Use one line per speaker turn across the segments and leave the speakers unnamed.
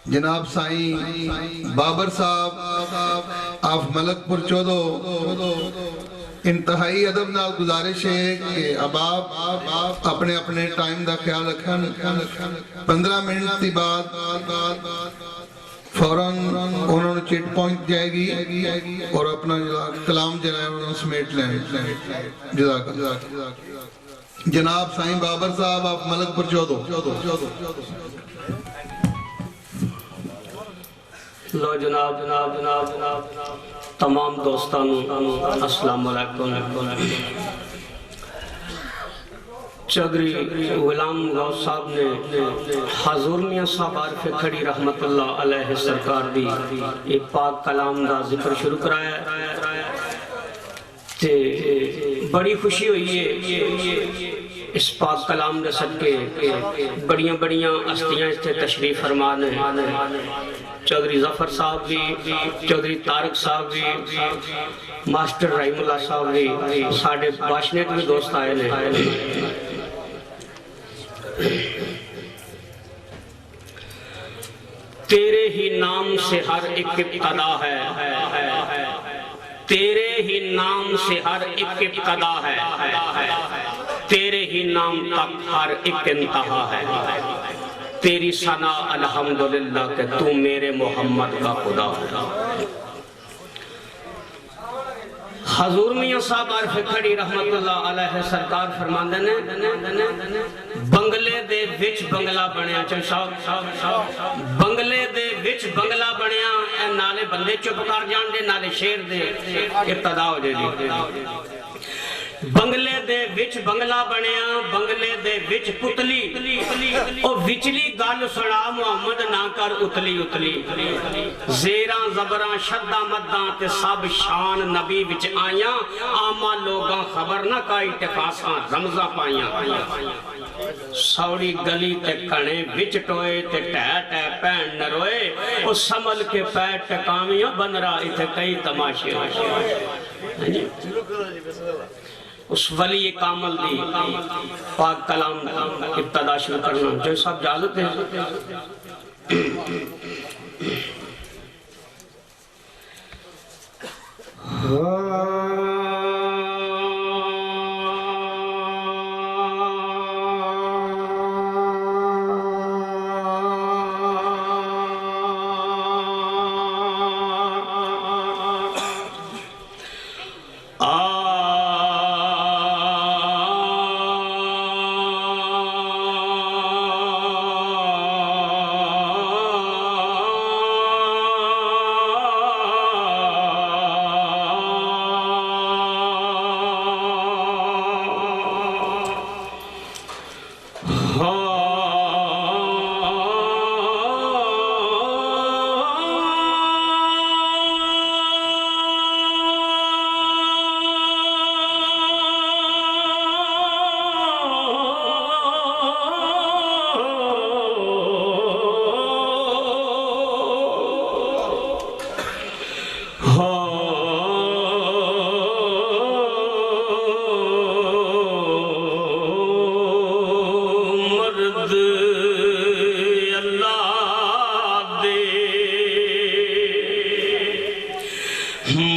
جناب سائیں بابر صاحب آف ملک پور چودو انتہائی ادب نال گزارش ہے کہ اب آپ اپنے اپنے ٹائم دا خیال رکھیں 15 منٹ تی بعد فوراً انہوں نے چیٹ پوائنٹ جائے گی اور اپنا کلام جنائے انہوں نے سمیٹ لیں جزاک جناب سائیں بابر صاحب آپ ملک پر چودو
لو جناب تمام دوستانوں السلام علیکم چودھری غلام غوث صاحب نے حضور میاں صاحب عارف کھڑی رحمت اللہ علیہ سرکار دی ایک پاک کلام دا ذکر شروع کرایا تے بڑی خوشی ہوئی ہے اس پاک کلام دے صدقے بڑیاں ہستیاں اس تے تشریف فرمان ہیں چودھری ظفر صاحب بھی چودھری طارق صاحب بھی ماسٹر رحیم اللہ صاحب بھی ساڑھے باشنیت بھی دوست آئے نے تیرے ہی نام سے ہر ایک ابتدا ہے تیرے ہی نام سے ہر ایک ابتدا ہے تیرے ہی نام تک ہر ایک انتہا ہے تیری ثنا الحمدللہ کہ تو میرے محمد کا خدا ہے حضور میاں صاحب عارف کھڑی رحمت اللہ علیہ سرکار فرماندے نے بنگلے دے وچ بنگلہ بنیا بنگلے دے وچ بنگلہ بنیا اے نالے بندے چپ کر جان دے نالے شیر دے ابتدا ہو جائے بنگلے دے وچ بنگلہ بنیا بنگلے دے وچ پتلی او وچلی گل سنا محمد نہ کر اتلی زیراں زبراں شدہ مداں تے سب شان نبی وچ آیاں آما لوگاں خبر نہ کائی ٹکاساں رمزاں پائیاں سوڑی گلی تے کھنے وچ ٹوئے تے ٹہ پین نہ روئے او سمل کے پیٹ ٹکامیاں بن رہا اتھے کئی تماشے اس ولی کامل دی پاک کلام ابتدا شروع کرنا جو سب جازت ہے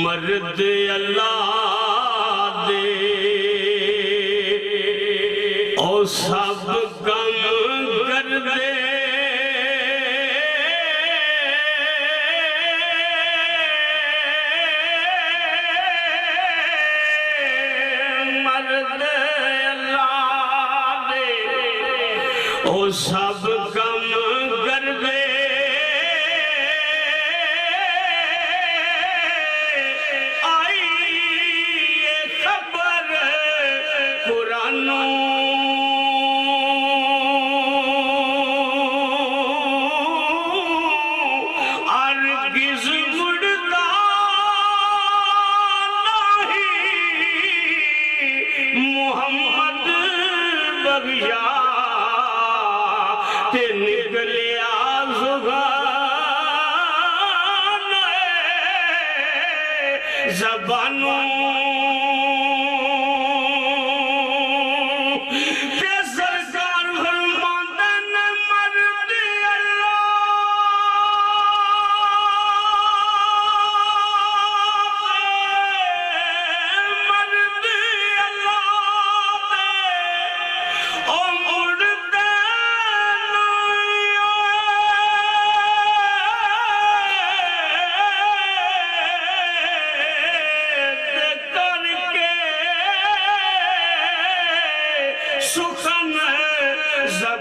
مرد اللہ دے او سب غم کر دے مرد اللہ دے او سب غم کر دے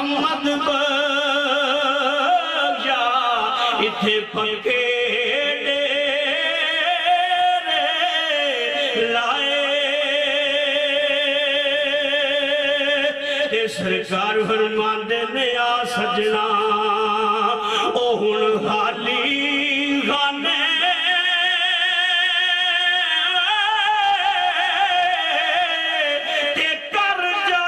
محمد بخشا اتھے پکے ڈیرے لائے سرکار فرماندے نے آ سجنا او ہن خالی خانے تے کر جا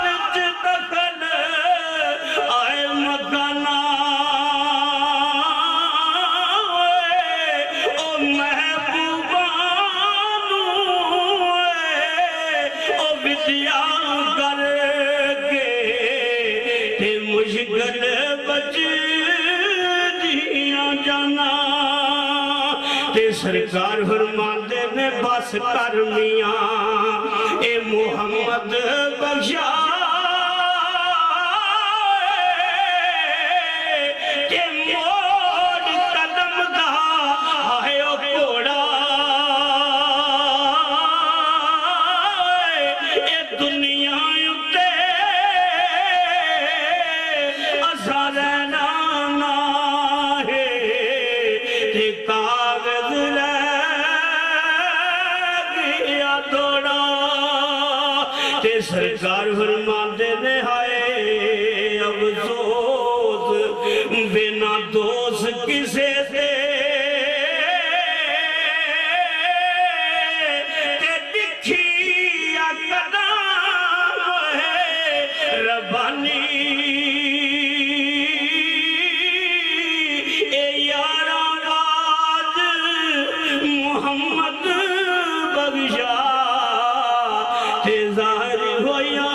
وچ دخل آئے مکانا او محبوبانو او ودیا کر کے تے مشکل بچ دیاں جانا تے سرکار فرماندے نے بس کر میاں اے محمد بخشا کہ موڑ قدم دا آئے او گھوڑا اے دنیا اتے اساں رہنا نہ ہے تے کاغذ رہ گیا توڑا تے سرکار فرماندے نے ہائے افسوس بنا دوست کسے سے تے دکھیا قدم ہے ربانی اے یاران آج محمد بخشا تے ظاہر ہویا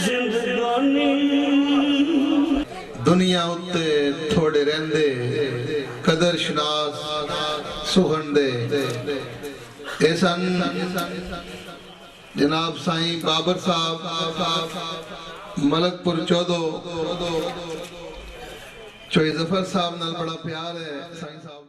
زندگانی
دنیا اتے تھوڑے رہندے قدر شناس سہندے ایسن جناب سائیں بابر صاحب ملک پور چودو چوئی ظفر صاحب نال بڑا پیار ہے سائیں صاحب